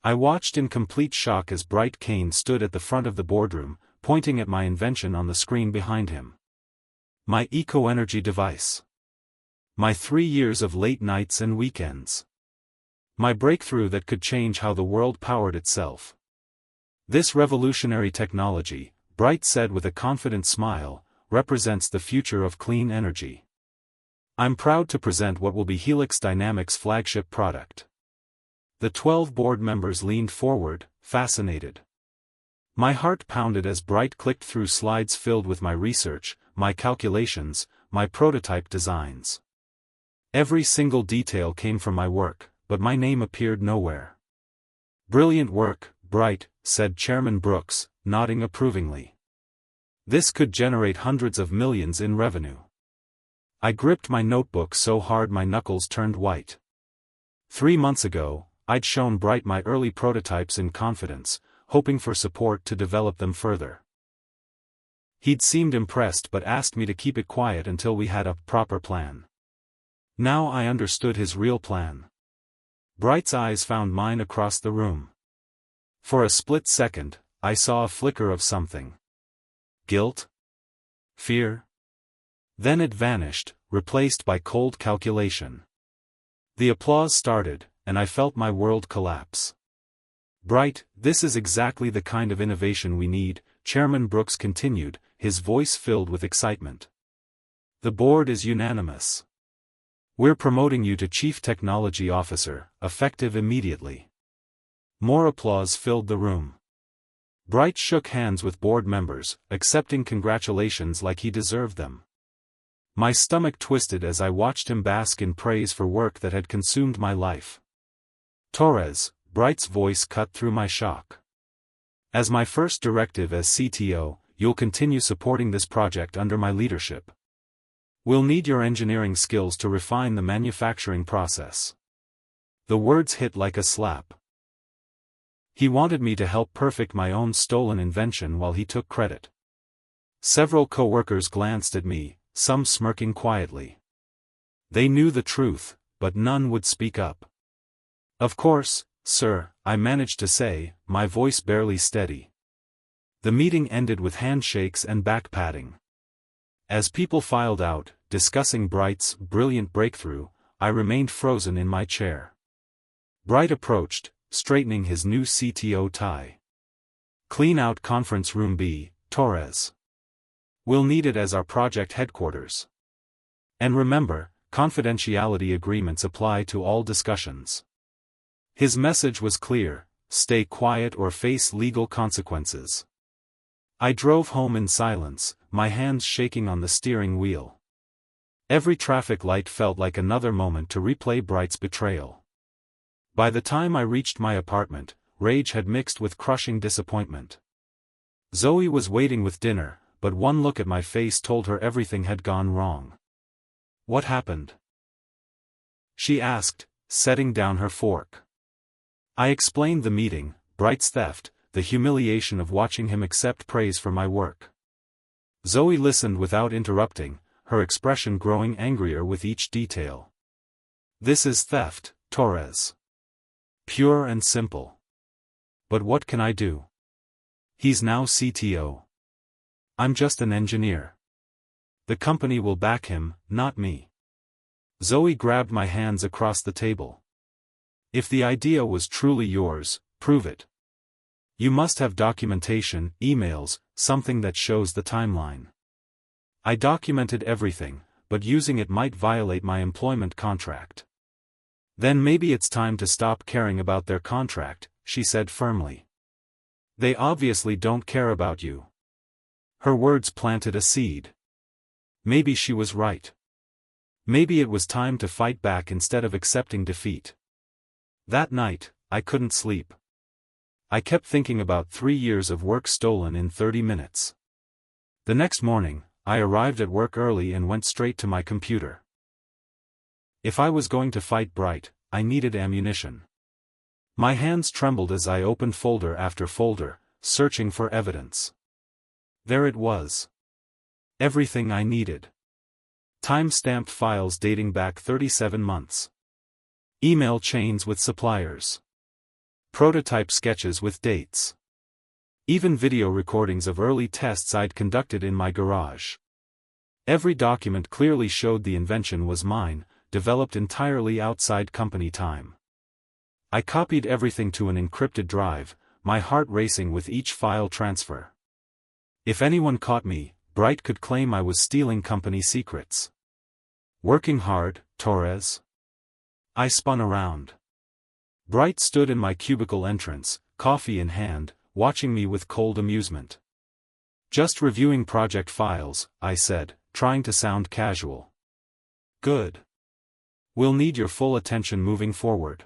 I watched in complete shock as Bright Kane stood at the front of the boardroom, pointing at my invention on the screen behind him. My eco-energy device. My 3 years of late nights and weekends. My breakthrough that could change how the world powered itself. This revolutionary technology, Bright said with a confident smile, represents the future of clean energy. I'm proud to present what will be Helix Dynamics' flagship product. The 12 board members leaned forward, fascinated. My heart pounded as Bright clicked through slides filled with my research, my calculations, my prototype designs. Every single detail came from my work, but my name appeared nowhere. "Brilliant work, Bright," said Chairman Brooks, nodding approvingly. "This could generate hundreds of millions in revenue." I gripped my notebook so hard my knuckles turned white. 3 months ago, I'd shown Bright my early prototypes in confidence, hoping for support to develop them further. He'd seemed impressed but asked me to keep it quiet until we had a proper plan. Now I understood his real plan. Bright's eyes found mine across the room. For a split second, I saw a flicker of something. Guilt? Fear? Then it vanished, replaced by cold calculation. The applause started, and I felt my world collapse. "Bright, this is exactly the kind of innovation we need," Chairman Brooks continued, his voice filled with excitement. "The board is unanimous. We're promoting you to Chief Technology Officer, effective immediately." More applause filled the room. Bright shook hands with board members, accepting congratulations like he deserved them. My stomach twisted as I watched him bask in praise for work that had consumed my life. "Torres," Bright's voice cut through my shock. "As my first directive as CTO, you'll continue supporting this project under my leadership. We'll need your engineering skills to refine the manufacturing process." The words hit like a slap. He wanted me to help perfect my own stolen invention while he took credit. Several co-workers glanced at me, some smirking quietly. They knew the truth, but none would speak up. "Of course, sir," I managed to say, my voice barely steady. The meeting ended with handshakes and back-patting. As people filed out, discussing Bright's brilliant breakthrough, I remained frozen in my chair. Bright approached, straightening his new CTO tie. "Clean out Conference Room B, Torres. We'll need it as our project headquarters. And remember, confidentiality agreements apply to all discussions." His message was clear: stay quiet or face legal consequences. I drove home in silence, my hands shaking on the steering wheel. Every traffic light felt like another moment to replay Bright's betrayal. By the time I reached my apartment, rage had mixed with crushing disappointment. Zoe was waiting with dinner, but one look at my face told her everything had gone wrong. "What happened?" she asked, setting down her fork. I explained the meeting, Bright's theft, the humiliation of watching him accept praise for my work. Zoe listened without interrupting, her expression growing angrier with each detail. "This is theft, Torres. Pure and simple. But what can I do? He's now CTO. I'm just an engineer. The company will back him, not me." Zoe grabbed my hands across the table. "If the idea was truly yours, prove it. You must have documentation, emails, something that shows the timeline." I documented everything, but using it might violate my employment contract. "Then maybe it's time to stop caring about their contract," she said firmly. "They obviously don't care about you." Her words planted a seed. Maybe she was right. Maybe it was time to fight back instead of accepting defeat. That night, I couldn't sleep. I kept thinking about 3 years of work stolen in 30 minutes. The next morning, I arrived at work early and went straight to my computer. If I was going to fight Bright, I needed ammunition. My hands trembled as I opened folder after folder, searching for evidence. There it was. Everything I needed. Time-stamped files dating back 37 months. Email chains with suppliers. prototype sketches with dates. Even video recordings of early tests I'd conducted in my garage. Every document clearly showed the invention was mine, developed entirely outside company time. I copied everything to an encrypted drive, my heart racing with each file transfer. If anyone caught me, Bright could claim I was stealing company secrets. Working hard, Torres? I spun around. Bright stood in my cubicle entrance, coffee in hand, watching me with cold amusement. Just reviewing project files, I said, trying to sound casual. Good. We'll need your full attention moving forward.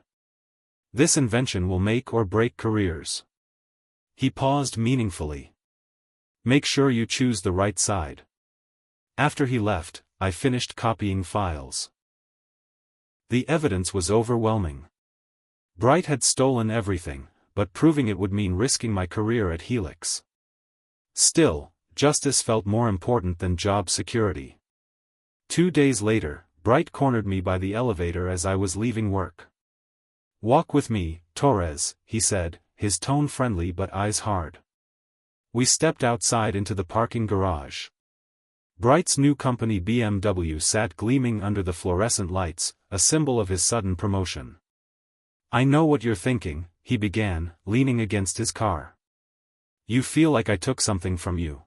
This invention will make or break careers. He paused meaningfully. Make sure you choose the right side. After he left, I finished copying files. The evidence was overwhelming. Bright had stolen everything, but proving it would mean risking my career at Helix. Still, justice felt more important than job security. 2 days later, Bright cornered me by the elevator as I was leaving work. Walk with me, Torres, he said, his tone friendly but eyes hard. We stepped outside into the parking garage. Bright's new company BMW sat gleaming under the fluorescent lights, a symbol of his sudden promotion. I know what you're thinking, he began, leaning against his car. You feel like I took something from you.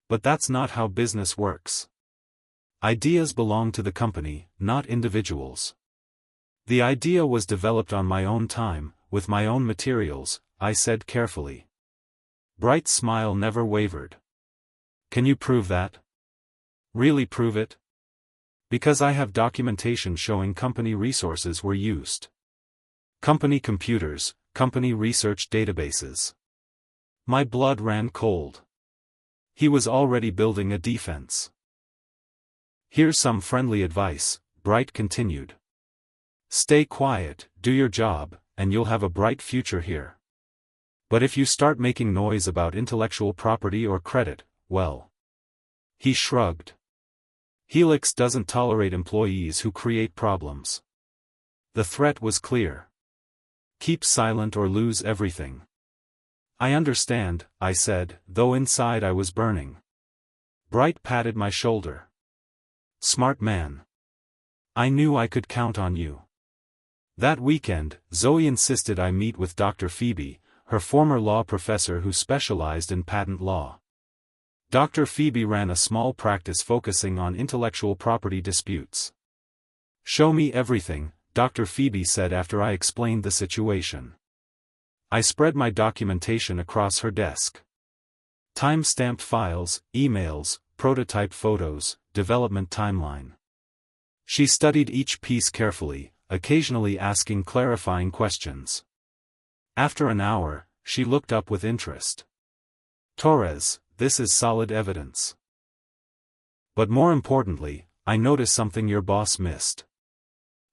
But that's not how business works. Ideas belong to the company, not individuals. The idea was developed on my own time, with my own materials, I said carefully. Bright's smile never wavered. Can you prove that? Really prove it? Because I have documentation showing company resources were used. Company computers, company research databases. My blood ran cold. He was already building a defense. Here's some friendly advice, Bright continued. Stay quiet, do your job, and you'll have a bright future here. But if you start making noise about intellectual property or credit, well. He shrugged. Helix doesn't tolerate employees who create problems. The threat was clear. Keep silent or lose everything. I understand, I said, though inside I was burning. Bright patted my shoulder. Smart man. I knew I could count on you. That weekend, Zoe insisted I meet with Dr. Phoebe, her former law professor who specialized in patent law. Dr. Phoebe ran a small practice focusing on intellectual property disputes. Show me everything, Dr. Phoebe said after I explained the situation. I spread my documentation across her desk. Time-stamped files, emails, prototype photos, development timeline. She studied each piece carefully, occasionally asking clarifying questions. After an hour, she looked up with interest. Torres, this is solid evidence. But more importantly, I noticed something your boss missed.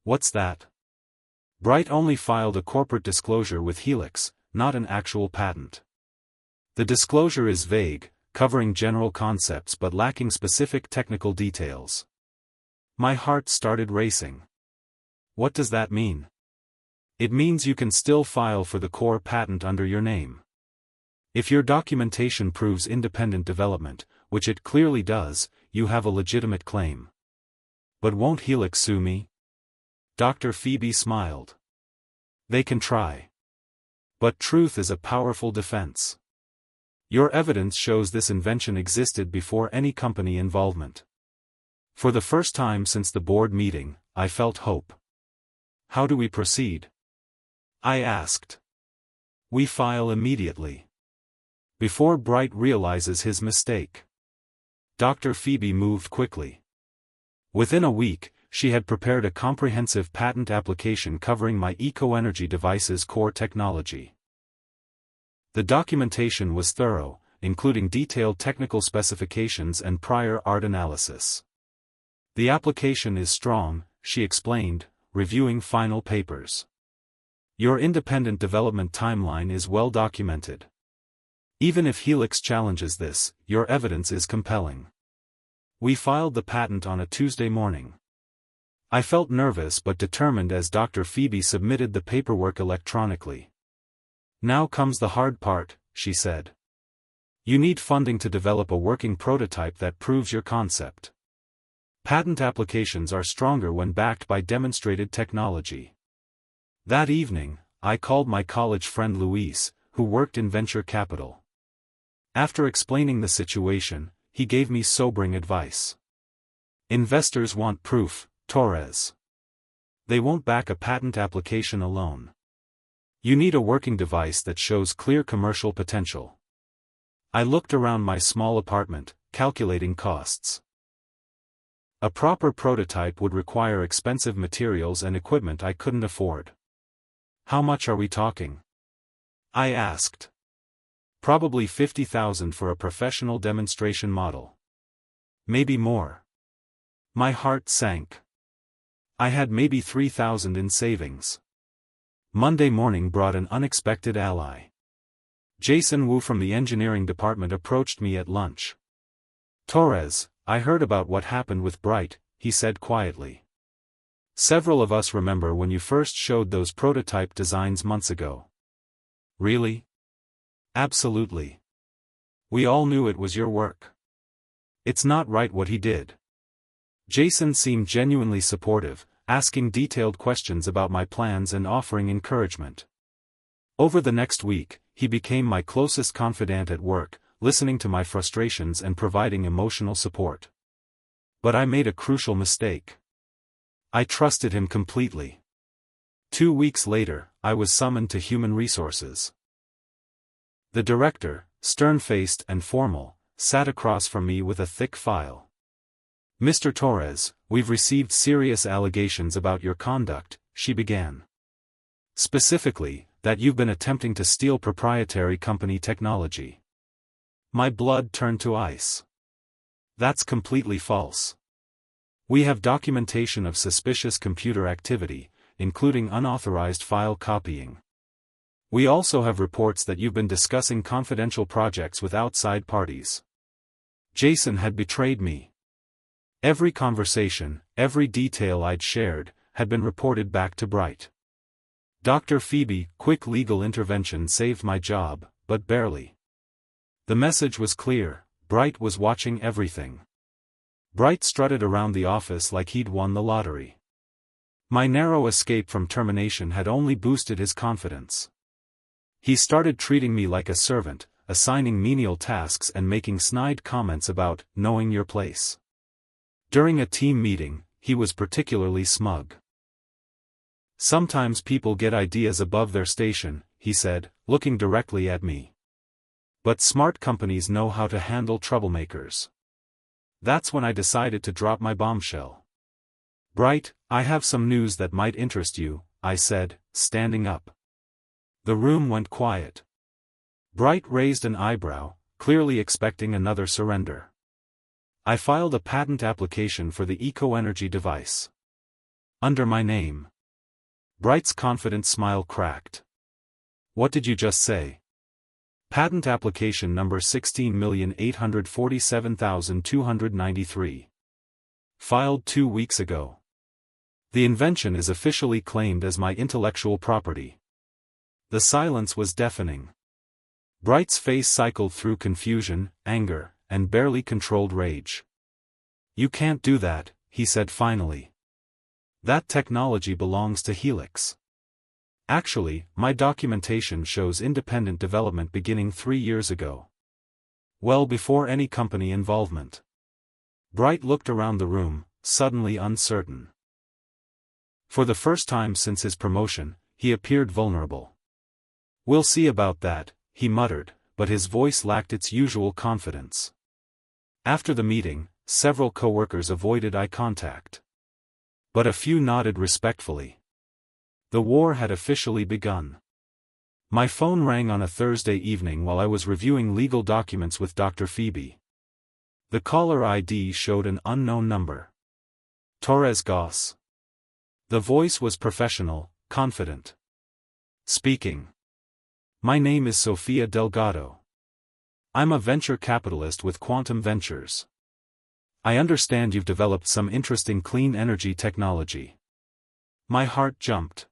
What's that? Bright only filed a corporate disclosure with Helix, not an actual patent. The disclosure is vague, covering general concepts but lacking specific technical details. My heart started racing. What does that mean? It means you can still file for the core patent under your name. If your documentation proves independent development, which it clearly does, you have a legitimate claim. But won't Helix sue me? Dr. Phoebe smiled. They can try. But truth is a powerful defense. Your evidence shows this invention existed before any company involvement. For the first time since the board meeting, I felt hope. How do we proceed? I asked. We file immediately. Before Bright realizes his mistake. Dr. Phoebe moved quickly. Within a week, she had prepared a comprehensive patent application covering my eco-energy device's core technology. The documentation was thorough, including detailed technical specifications and prior art analysis. The application is strong, she explained, reviewing final papers. Your independent development timeline is well documented. Even if Helix challenges this, your evidence is compelling. We filed the patent on a Tuesday morning. I felt nervous but determined as Dr. Phoebe submitted the paperwork electronically. Now comes the hard part, she said. You need funding to develop a working prototype that proves your concept. Patent applications are stronger when backed by demonstrated technology. That evening, I called my college friend Luis, who worked in venture capital. After explaining the situation, he gave me sobering advice. Investors want proof, Torres. They won't back a patent application alone. You need a working device that shows clear commercial potential. I looked around my small apartment, calculating costs. A proper prototype would require expensive materials and equipment I couldn't afford. How much are we talking? I asked. Probably 50,000 for a professional demonstration model. Maybe more. My heart sank. I had maybe 3,000 in savings. Monday morning brought an unexpected ally. Jason Wu from the engineering department approached me at lunch. Torres, I heard about what happened with Bright, he said quietly. Several of us remember when you first showed those prototype designs months ago. Really? Absolutely. We all knew it was your work. It's not right what he did. Jason seemed genuinely supportive, asking detailed questions about my plans and offering encouragement. Over the next week, he became my closest confidant at work, listening to my frustrations and providing emotional support. But I made a crucial mistake. I trusted him completely. 2 weeks later, I was summoned to human resources. The director, stern-faced and formal, sat across from me with a thick file. Mr. Torres, we've received serious allegations about your conduct, she began. Specifically, that you've been attempting to steal proprietary company technology. My blood turned to ice. That's completely false. We have documentation of suspicious computer activity, including unauthorized file copying. We also have reports that you've been discussing confidential projects with outside parties. Jason had betrayed me. Every conversation, every detail I'd shared, had been reported back to Bright. Dr. Phoebe, quick legal intervention saved my job, but barely. The message was clear, Bright was watching everything. Bright strutted around the office like he'd won the lottery. My narrow escape from termination had only boosted his confidence. He started treating me like a servant, assigning menial tasks and making snide comments about knowing your place. During a team meeting, he was particularly smug. Sometimes people get ideas above their station, he said, looking directly at me. But smart companies know how to handle troublemakers. That's when I decided to drop my bombshell. Bright, I have some news that might interest you, I said, standing up. The room went quiet. Bright raised an eyebrow, clearly expecting another surrender. I filed a patent application for the eco-energy device. Under my name. Bright's confident smile cracked. What did you just say? Patent application number 16,847,293. Filed 2 weeks ago. The invention is officially claimed as my intellectual property. The silence was deafening. Bright's face cycled through confusion, anger, and barely controlled rage. You can't do that, he said finally. That technology belongs to Helix. Actually, my documentation shows independent development beginning 3 years ago. Well before any company involvement. Bright looked around the room, suddenly uncertain. For the first time since his promotion, he appeared vulnerable. We'll see about that, he muttered, but his voice lacked its usual confidence. After the meeting, several coworkers avoided eye contact. But a few nodded respectfully. The war had officially begun. My phone rang on a Thursday evening while I was reviewing legal documents with Dr. Phoebe. The caller ID showed an unknown number. Torres Goss. The voice was professional, confident. Speaking. My name is Sofia Delgado. I'm a venture capitalist with Quantum Ventures. I understand you've developed some interesting clean energy technology. My heart jumped.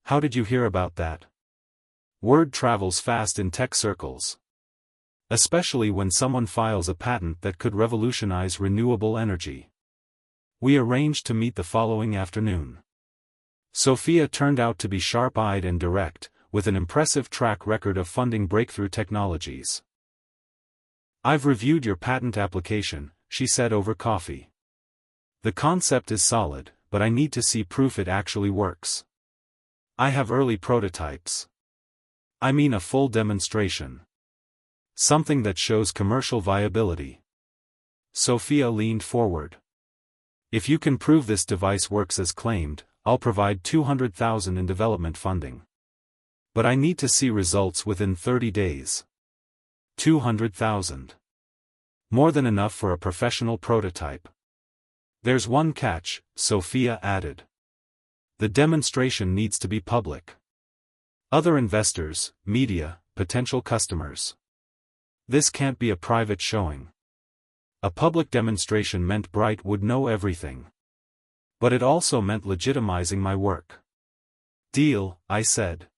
How did you hear about that? Word travels fast in tech circles. Especially when someone files a patent that could revolutionize renewable energy. We arranged to meet the following afternoon. Sophia turned out to be sharp-eyed and direct, with an impressive track record of funding breakthrough technologies. "I've reviewed your patent application," she said over coffee. "The concept is solid, but I need to see proof it actually works. I have early prototypes. I mean a full demonstration. Something that shows commercial viability." Sophia leaned forward. "If you can prove this device works as claimed, I'll provide $200,000 in development funding. But I need to see results within 30 days. $200,000. More than enough for a professional prototype. There's one catch," Sophia added. "The demonstration needs to be public. Other investors, media, potential customers. This can't be a private showing." A public demonstration meant Bright would know everything. But it also meant legitimizing my work. "Deal," I said.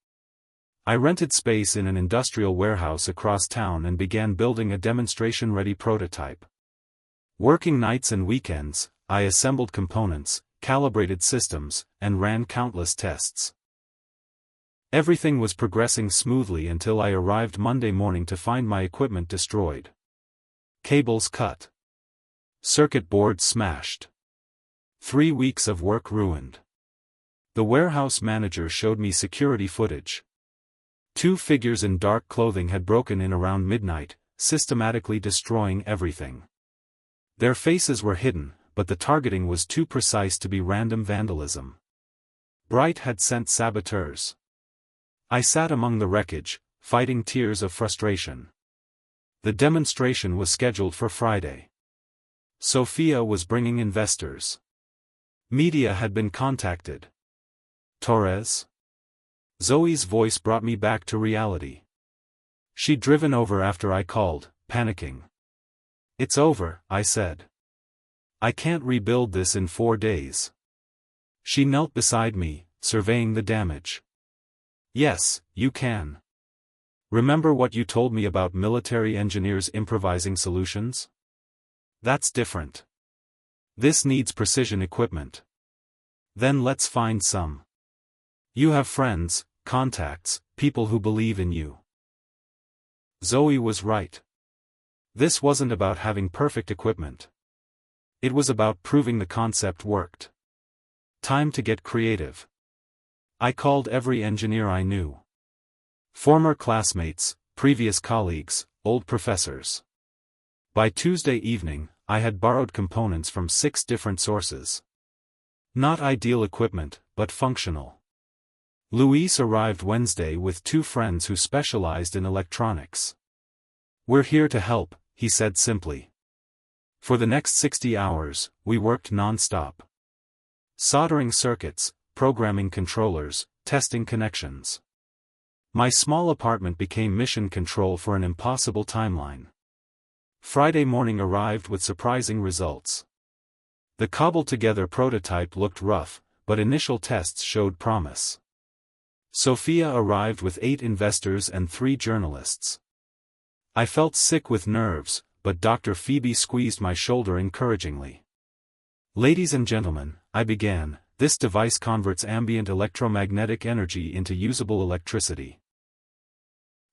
I rented space in an industrial warehouse across town and began building a demonstration-ready prototype. Working nights and weekends, I assembled components, calibrated systems, and ran countless tests. Everything was progressing smoothly until I arrived Monday morning to find my equipment destroyed. Cables cut. Circuit boards smashed. 3 weeks of work ruined. The warehouse manager showed me security footage. 2 figures in dark clothing had broken in around midnight, systematically destroying everything. Their faces were hidden, but the targeting was too precise to be random vandalism. Bright had sent saboteurs. I sat among the wreckage, fighting tears of frustration. The demonstration was scheduled for Friday. Sophia was bringing investors. Media had been contacted. Torres? Zoe's voice brought me back to reality. She'd driven over after I called, panicking. "It's over," I said. "I can't rebuild this in 4 days." She knelt beside me, surveying the damage. "Yes, you can. Remember what you told me about military engineers improvising solutions? That's different. This needs precision equipment. Then let's find some. You have friends, contacts, people who believe in you." Zoe was right. This wasn't about having perfect equipment. It was about proving the concept worked. Time to get creative. I called every engineer I knew. Former classmates, previous colleagues, old professors. By Tuesday evening, I had borrowed components from 6 different sources. Not ideal equipment, but functional. Luis arrived Wednesday with 2 friends who specialized in electronics. "We're here to help," he said simply. For the next 60 hours, we worked non-stop. Soldering circuits, programming controllers, testing connections. My small apartment became mission control for an impossible timeline. Friday morning arrived with surprising results. The cobbled-together prototype looked rough, but initial tests showed promise. Sophia arrived with 8 investors and 3 journalists. I felt sick with nerves, but Dr. Phoebe squeezed my shoulder encouragingly. "Ladies and gentlemen," I began, "this device converts ambient electromagnetic energy into usable electricity."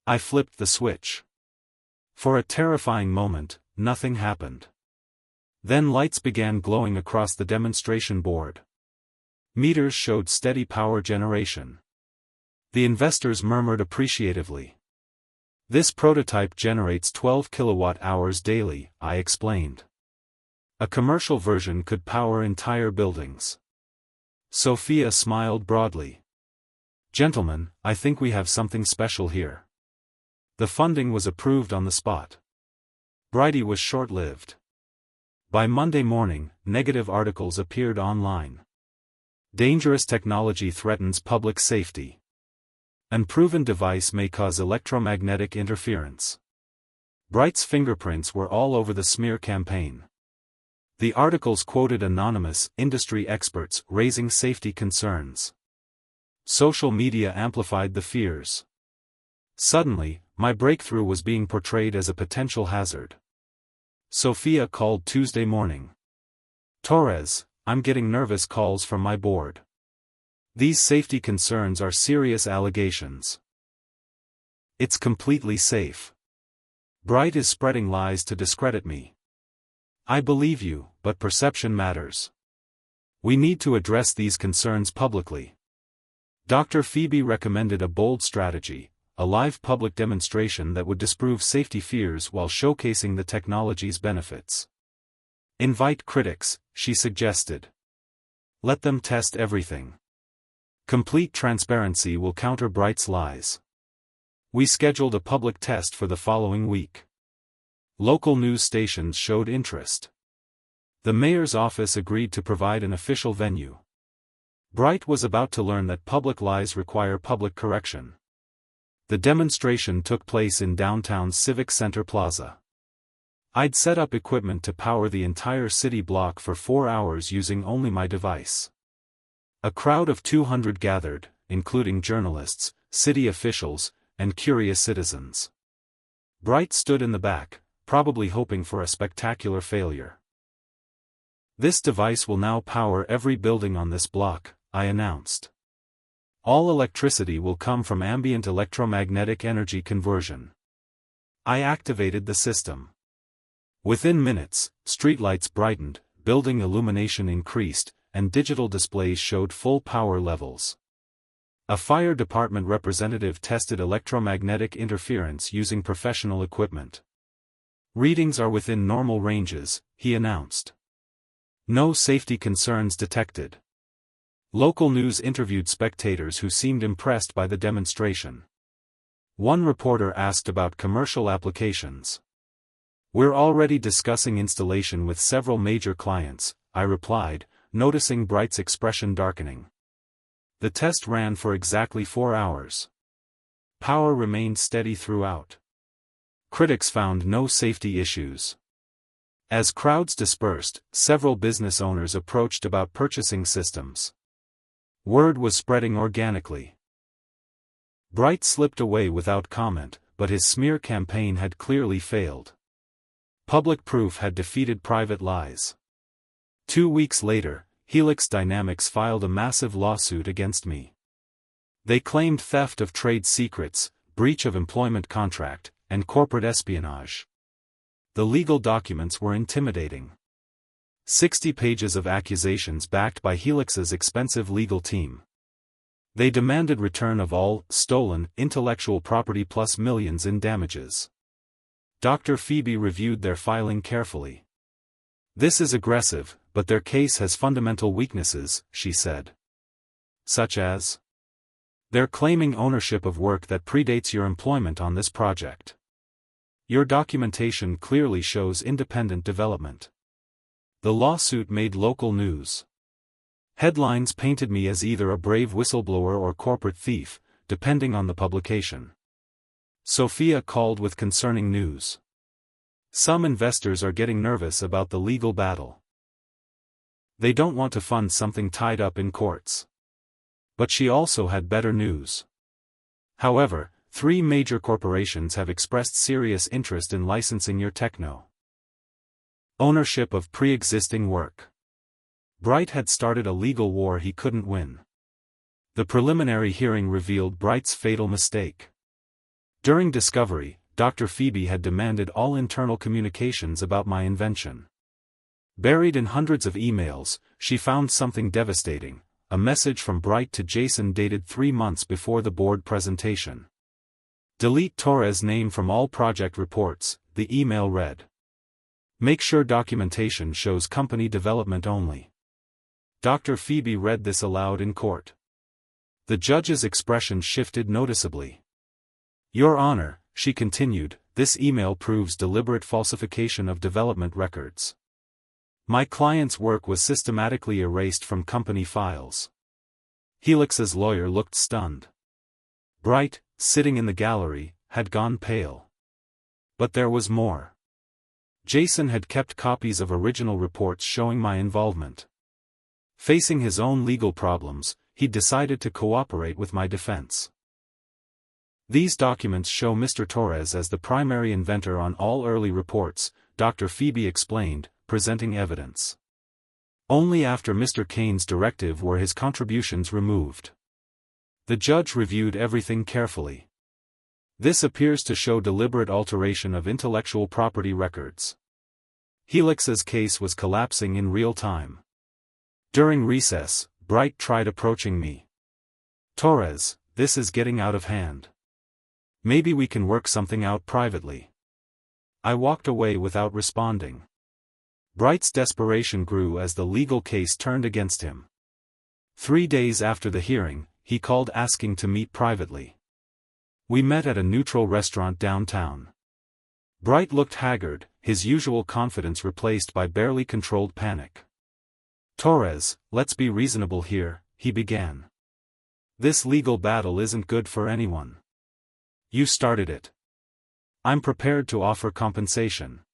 I flipped the switch. For a terrifying moment, nothing happened. Then lights began glowing across the demonstration board. Meters showed steady power generation. The investors murmured appreciatively. "This prototype generates 12 kilowatt-hours daily," I explained. "A commercial version could power entire buildings." Sophia smiled broadly. "Gentlemen, I think we have something special here." The funding was approved on the spot. Brighty was short-lived. By Monday morning, negative articles appeared online. Dangerous technology threatens public safety. Unproven device may cause electromagnetic interference. Bright's fingerprints were all over the smear campaign. The articles quoted anonymous industry experts raising safety concerns. Social media amplified the fears. Suddenly, my breakthrough was being portrayed as a potential hazard. Sophia called Tuesday morning. Torres, I'm getting nervous calls from my board. These safety concerns are serious allegations. It's completely safe. Bright is spreading lies to discredit me. I believe you, but perception matters. We need to address these concerns publicly. Dr. Phoebe recommended a bold strategy, a live public demonstration that would disprove safety fears while showcasing the technology's benefits. Invite critics, she suggested. Let them test everything. Complete transparency will counter Bright's lies. We scheduled a public test for the following week. Local news stations showed interest. The mayor's office agreed to provide an official venue. Bright was about to learn that public lies require public correction. The demonstration took place in downtown's Civic Center Plaza. I'd set up equipment to power the entire city block for 4 hours using only my device. A crowd of 200 gathered, including journalists, city officials, and curious citizens. Bright stood in the back, probably hoping for a spectacular failure. This device will now power every building on this block, I announced. All electricity will come from ambient electromagnetic energy conversion. I activated the system. Within minutes, streetlights brightened, building illumination increased, and digital displays showed full power levels. A fire department representative tested electromagnetic interference using professional equipment. Readings are within normal ranges, he announced. No safety concerns detected. Local news interviewed spectators who seemed impressed by the demonstration. One reporter asked about commercial applications. We're already discussing installation with several major clients, I replied, noticing Bright's expression darkening. The test ran for exactly 4 hours. Power remained steady throughout. Critics found no safety issues. As crowds dispersed, several business owners approached about purchasing systems. Word was spreading organically. Bright slipped away without comment, but his smear campaign had clearly failed. Public proof had defeated private lies. 2 weeks later, Helix Dynamics filed a massive lawsuit against me. They claimed theft of trade secrets, breach of employment contract, and corporate espionage. The legal documents were intimidating. 60 pages of accusations backed by Helix's expensive legal team. They demanded return of all stolen intellectual property plus millions in damages. Dr. Phoebe reviewed their filing carefully. This is aggressive, but their case has fundamental weaknesses, she said. Such as? They're claiming ownership of work that predates your employment on this project. Your documentation clearly shows independent development. The lawsuit made local news. Headlines painted me as either a brave whistleblower or corporate thief, depending on the publication. Sophia called with concerning news. Some investors are getting nervous about the legal battle. They don't want to fund something tied up in courts. But she also had better news. However, 3 major corporations have expressed serious interest in licensing your techno. Ownership of pre-existing work. Bright had started a legal war he couldn't win. The preliminary hearing revealed Bright's fatal mistake. During discovery, Dr. Phoebe had demanded all internal communications about my invention. Buried in hundreds of emails, she found something devastating, a message from Bright to Jason dated 3 months before the board presentation. Delete Torres' name from all project reports, the email read. Make sure documentation shows company development only. Dr. Phoebe read this aloud in court. The judge's expression shifted noticeably. Your Honor, she continued, this email proves deliberate falsification of development records. My client's work was systematically erased from company files. Helix's lawyer looked stunned. Bright, sitting in the gallery, had gone pale. But there was more. Jason had kept copies of original reports showing my involvement. Facing his own legal problems, he decided to cooperate with my defense. These documents show Mr. Torres as the primary inventor on all early reports, Dr. Phoebe explained, presenting evidence. Only after Mr. Kane's directive were his contributions removed. The judge reviewed everything carefully. This appears to show deliberate alteration of intellectual property records. Helix's case was collapsing in real time. During recess, Bright tried approaching me. "Torres, this is getting out of hand. Maybe we can work something out privately." I walked away without responding. Bright's desperation grew as the legal case turned against him. 3 days after the hearing, he called asking to meet privately. We met at a neutral restaurant downtown. Bright looked haggard, his usual confidence replaced by barely controlled panic. "Torres, let's be reasonable here," he began. "This legal battle isn't good for anyone. You started it. I'm prepared to offer compensation.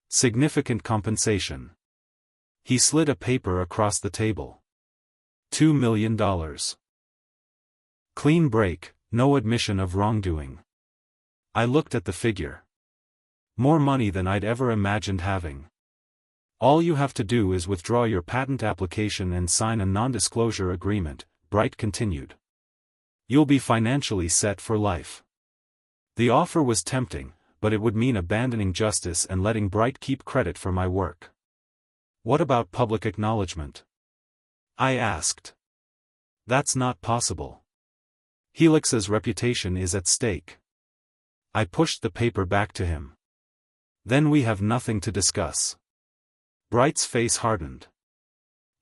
Significant compensation." He slid a paper across the table. $2 million. Clean break, no admission of wrongdoing. I looked at the figure. More money than I'd ever imagined having. "All you have to do is withdraw your patent application and sign a non-disclosure agreement," Bright continued. "You'll be financially set for life." The offer was tempting, but it would mean abandoning justice and letting Bright keep credit for my work. "What about public acknowledgement?" I asked. "That's not possible. Helix's reputation is at stake." I pushed the paper back to him. "Then we have nothing to discuss." Bright's face hardened.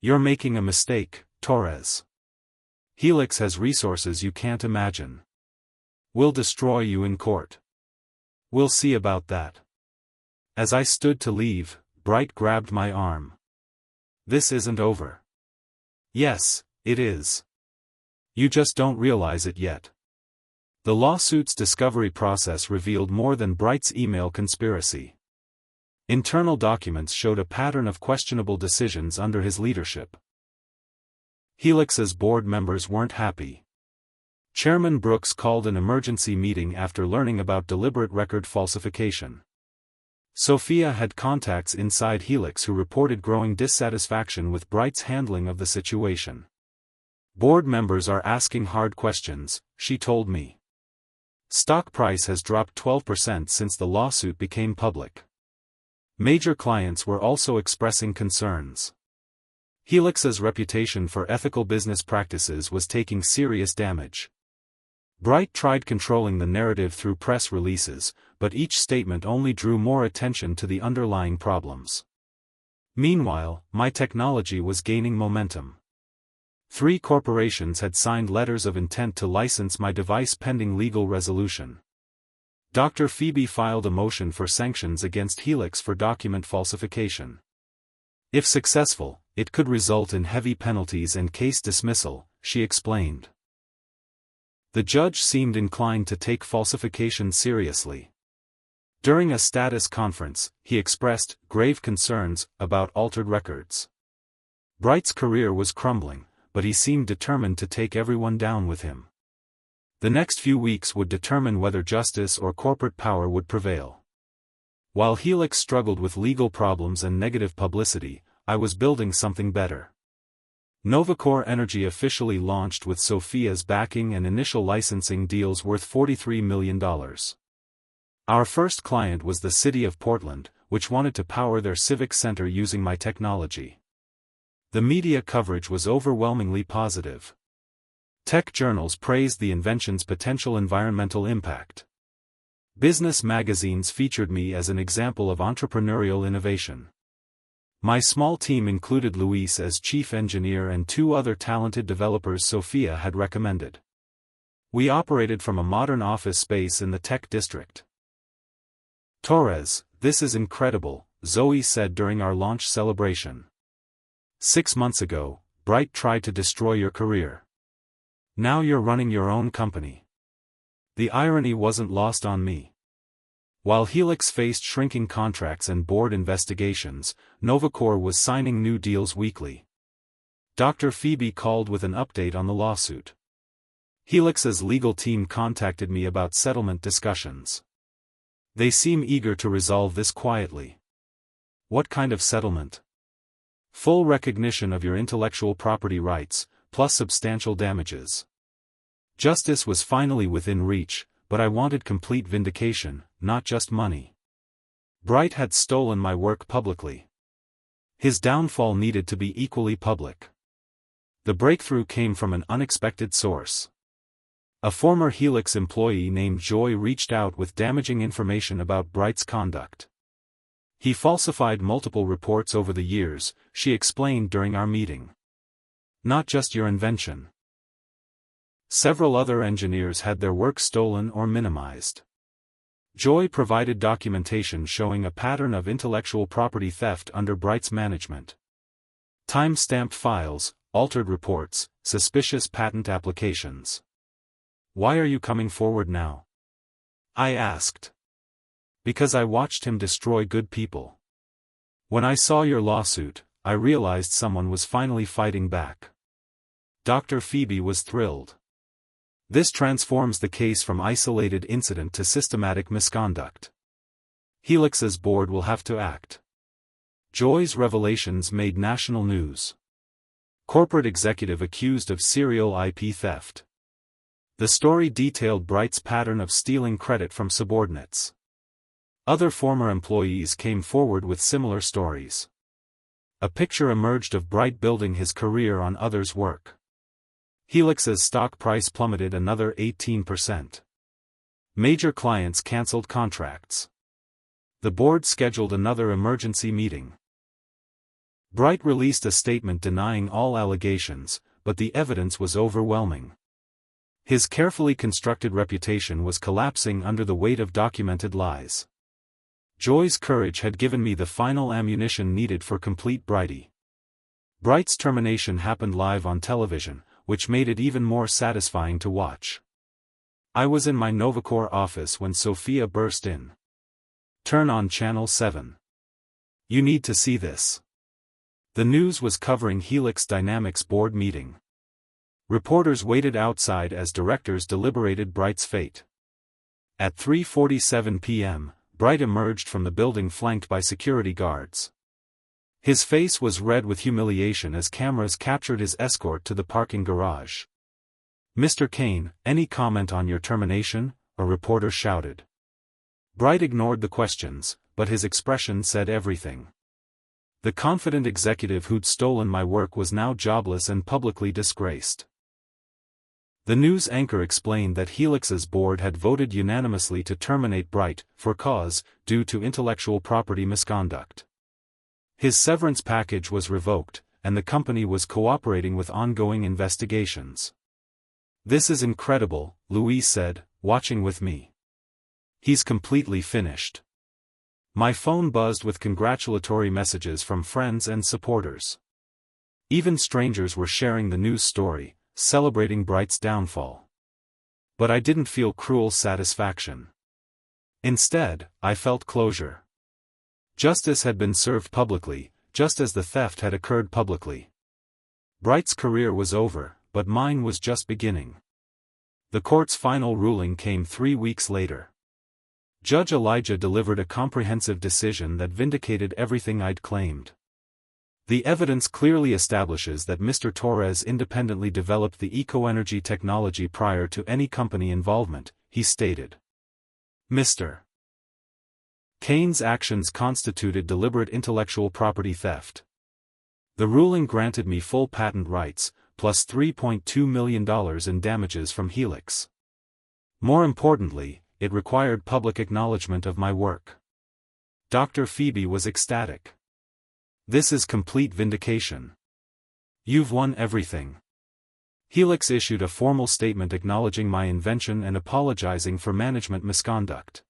"You're making a mistake, Torres. Helix has resources you can't imagine. We'll destroy you in court." "We'll see about that." As I stood to leave, Bright grabbed my arm. "This isn't over." "Yes, it is. You just don't realize it yet." The lawsuit's discovery process revealed more than Bright's email conspiracy. Internal documents showed a pattern of questionable decisions under his leadership. Helix's board members weren't happy. Chairman Brooks called an emergency meeting after learning about deliberate record falsification. Sophia had contacts inside Helix who reported growing dissatisfaction with Bright's handling of the situation. "Board members are asking hard questions," she told me. "Stock price has dropped 12% since the lawsuit became public." Major clients were also expressing concerns. Helix's reputation for ethical business practices was taking serious damage. Bright tried controlling the narrative through press releases, but each statement only drew more attention to the underlying problems. Meanwhile, my technology was gaining momentum. 3 corporations had signed letters of intent to license my device pending legal resolution. Dr. Phoebe filed a motion for sanctions against Helix for document falsification. If successful, it could result in heavy penalties and case dismissal, she explained. The judge seemed inclined to take falsification seriously. During a status conference, he expressed grave concerns about altered records. Bright's career was crumbling, but he seemed determined to take everyone down with him. The next few weeks would determine whether justice or corporate power would prevail. While Helix struggled with legal problems and negative publicity, I was building something better. Novacore Energy officially launched with Sophia's backing and initial licensing deals worth $43 million. Our first client was the city of Portland, which wanted to power their civic center using my technology. The media coverage was overwhelmingly positive. Tech journals praised the invention's potential environmental impact. Business magazines featured me as an example of entrepreneurial innovation. My small team included Luis as chief engineer and 2 other talented developers Sophia had recommended. We operated from a modern office space in the tech district. "Torres, this is incredible," Zoe said during our launch celebration. "6 months ago, Bright tried to destroy your career. Now you're running your own company." The irony wasn't lost on me. While Helix faced shrinking contracts and board investigations, Novacore was signing new deals weekly. Dr. Phoebe called with an update on the lawsuit. Helix's legal team contacted me about settlement discussions. They seem eager to resolve this quietly. What kind of settlement? Full recognition of your intellectual property rights, plus substantial damages. Justice was finally within reach, but I wanted complete vindication, not just money. Bright had stolen my work publicly. His downfall needed to be equally public. The breakthrough came from an unexpected source. A former Helix employee named Joy reached out with damaging information about Bright's conduct. He falsified multiple reports over the years, she explained during our meeting. Not just your invention. Several other engineers had their work stolen or minimized. Joy provided documentation showing a pattern of intellectual property theft under Bright's management. Time-stamped files, altered reports, suspicious patent applications. Why are you coming forward now? I asked. Because I watched him destroy good people. When I saw your lawsuit, I realized someone was finally fighting back. Dr. Phoebe was thrilled. This transforms the case from isolated incident to systematic misconduct. Helix's board will have to act. Joy's revelations made national news. Corporate executive accused of serial IP theft. The story detailed Bright's pattern of stealing credit from subordinates. Other former employees came forward with similar stories. A picture emerged of Bright building his career on others' work. Helix's stock price plummeted another 18%. Major clients canceled contracts. The board scheduled another emergency meeting. Bright released a statement denying all allegations, but the evidence was overwhelming. His carefully constructed reputation was collapsing under the weight of documented lies. Joy's courage had given me the final ammunition needed for complete Brighty. Bright's termination happened live on television, which made it even more satisfying to watch. I was in my Novacore office when Sophia burst in. Turn on Channel 7. You need to see this. The news was covering Helix Dynamics board meeting. Reporters waited outside as directors deliberated Bright's fate. At 3:47 p.m., Bright emerged from the building flanked by security guards. His face was red with humiliation as cameras captured his escort to the parking garage. "Mr. Kane, any comment on your termination?" a reporter shouted. Bright ignored the questions, but his expression said everything. The confident executive who'd stolen my work was now jobless and publicly disgraced. The news anchor explained that Helix's board had voted unanimously to terminate Bright, for cause, due to intellectual property misconduct. His severance package was revoked, and the company was cooperating with ongoing investigations. "This is incredible," Louise said, watching with me. "He's completely finished." My phone buzzed with congratulatory messages from friends and supporters. Even strangers were sharing the news story, celebrating Bright's downfall. But I didn't feel cruel satisfaction. Instead, I felt closure. Justice had been served publicly, just as the theft had occurred publicly. Bright's career was over, but mine was just beginning. The court's final ruling came 3 weeks later. Judge Elijah delivered a comprehensive decision that vindicated everything I'd claimed. The evidence clearly establishes that Mr. Torres independently developed the eco-energy technology prior to any company involvement, he stated. Mr. Kane's actions constituted deliberate intellectual property theft. The ruling granted me full patent rights, plus $3.2 million in damages from Helix. More importantly, it required public acknowledgement of my work. Dr. Phoebe was ecstatic. "This is complete vindication. You've won everything." Helix issued a formal statement acknowledging my invention and apologizing for management misconduct.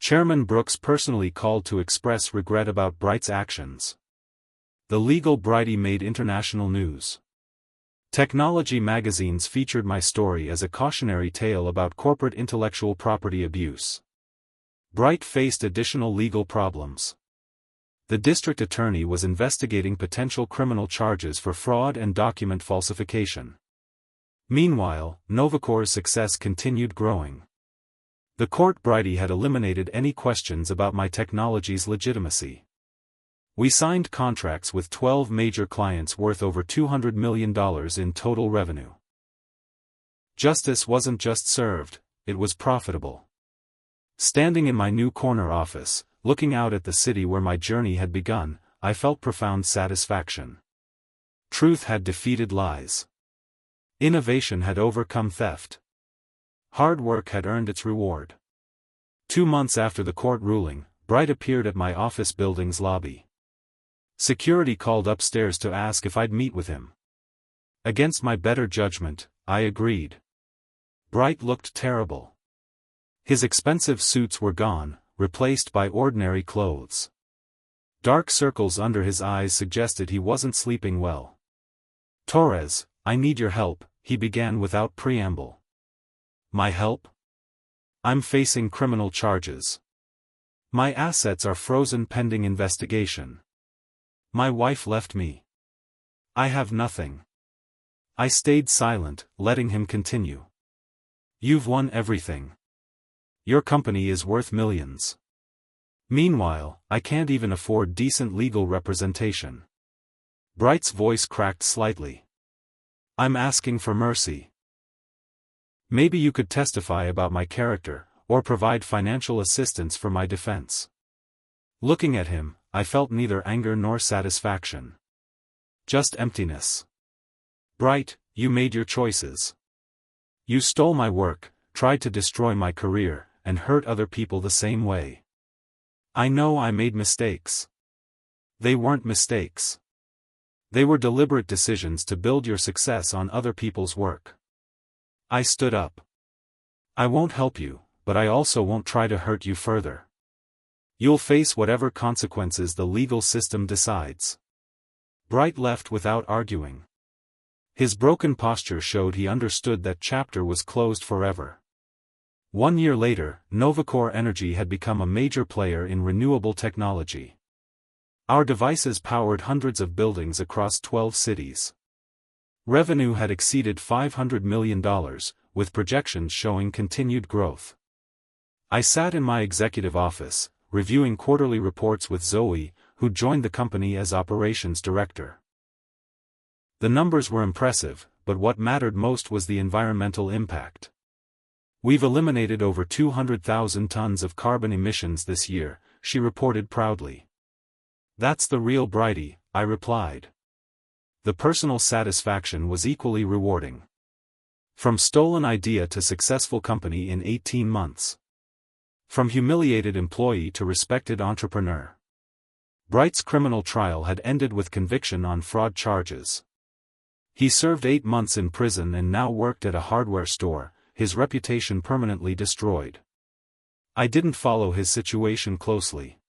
Chairman Brooks personally called to express regret about Bright's actions. The legal Brighty made international news. Technology magazines featured my story as a cautionary tale about corporate intellectual property abuse. Bright faced additional legal problems. The district attorney was investigating potential criminal charges for fraud and document falsification. Meanwhile, Novacore's success continued growing. The court Brighty had eliminated any questions about my technology's legitimacy. We signed contracts with 12 major clients worth over $200 million in total revenue. Justice wasn't just served, it was profitable. Standing in my new corner office, looking out at the city where my journey had begun, I felt profound satisfaction. Truth had defeated lies. Innovation had overcome theft. Hard work had earned its reward. 2 months after the court ruling, Bright appeared at my office building's lobby. Security called upstairs to ask if I'd meet with him. Against my better judgment, I agreed. Bright looked terrible. His expensive suits were gone, replaced by ordinary clothes. Dark circles under his eyes suggested he wasn't sleeping well. "Torres, I need your help," he began without preamble. "My help? I'm facing criminal charges. My assets are frozen pending investigation. My wife left me. I have nothing." I stayed silent, letting him continue. "You've won everything. Your company is worth millions. Meanwhile, I can't even afford decent legal representation." Bright's voice cracked slightly. "I'm asking for mercy. Maybe you could testify about my character, or provide financial assistance for my defense." Looking at him, I felt neither anger nor satisfaction. Just emptiness. "Bright, you made your choices. You stole my work, tried to destroy my career, and hurt other people the same way. I know I made mistakes. They weren't mistakes. They were deliberate decisions to build your success on other people's work." I stood up. "I won't help you, but I also won't try to hurt you further. You'll face whatever consequences the legal system decides." Bright left without arguing. His broken posture showed he understood that chapter was closed forever. 1 year later, Novacore Energy had become a major player in renewable technology. Our devices powered hundreds of buildings across 12 cities. Revenue had exceeded $500 million, with projections showing continued growth. I sat in my executive office, reviewing quarterly reports with Zoe, who joined the company as operations director. The numbers were impressive, but what mattered most was the environmental impact. "We've eliminated over 200,000 tons of carbon emissions this year," she reported proudly. "That's the real Brighty," I replied. The personal satisfaction was equally rewarding. From stolen idea to successful company in 18 months. From humiliated employee to respected entrepreneur. Bright's criminal trial had ended with conviction on fraud charges. He served 8 months in prison and now worked at a hardware store, his reputation permanently destroyed. I didn't follow his situation closely.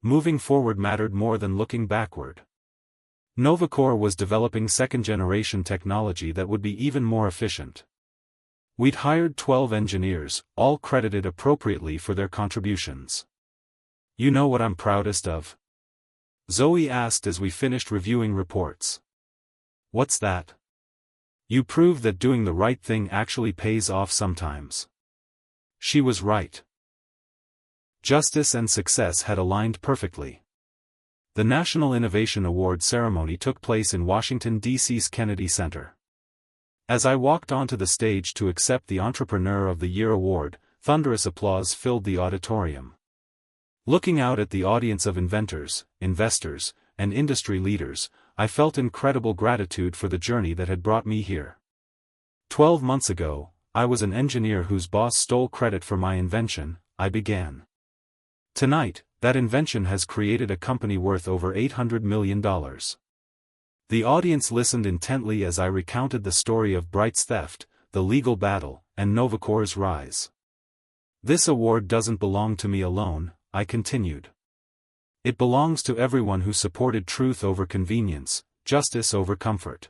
Moving forward mattered more than looking backward. Novacore was developing second-generation technology that would be even more efficient. We'd hired 12 engineers, all credited appropriately for their contributions. "You know what I'm proudest of?" Zoe asked as we finished reviewing reports. "What's that?" "You proved that doing the right thing actually pays off sometimes." She was right. Justice and success had aligned perfectly. The National Innovation Award ceremony took place in Washington, D.C.'s Kennedy Center. As I walked onto the stage to accept the Entrepreneur of the Year award, thunderous applause filled the auditorium. Looking out at the audience of inventors, investors, and industry leaders, I felt incredible gratitude for the journey that had brought me here. 12 months ago, I was an engineer whose boss stole credit for my invention, I began. Tonight, that invention has created a company worth over $800 million. The audience listened intently as I recounted the story of Bright's theft, the legal battle, and Novacore's rise. "This award doesn't belong to me alone," I continued. "It belongs to everyone who supported truth over convenience, justice over comfort."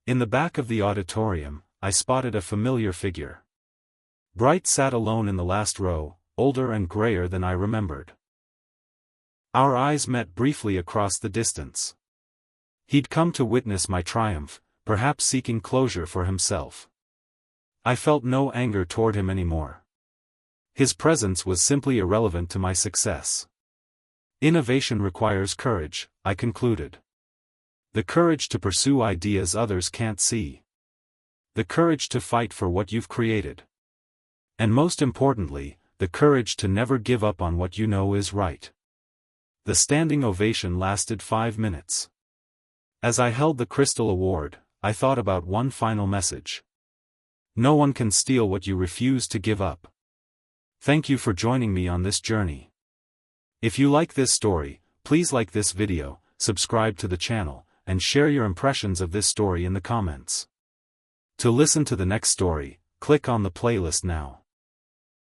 In the back of the auditorium, I spotted a familiar figure. Bright sat alone in the last row, older and grayer than I remembered. Our eyes met briefly across the distance. He'd come to witness my triumph, perhaps seeking closure for himself. I felt no anger toward him anymore. His presence was simply irrelevant to my success. Innovation requires courage, I concluded. The courage to pursue ideas others can't see. The courage to fight for what you've created. And most importantly, the courage to never give up on what you know is right. The standing ovation lasted 5 minutes. As I held the Crystal Award, I thought about one final message. No one can steal what you refuse to give up. Thank you for joining me on this journey. If you like this story, please like this video, subscribe to the channel, and share your impressions of this story in the comments. To listen to the next story, click on the playlist now.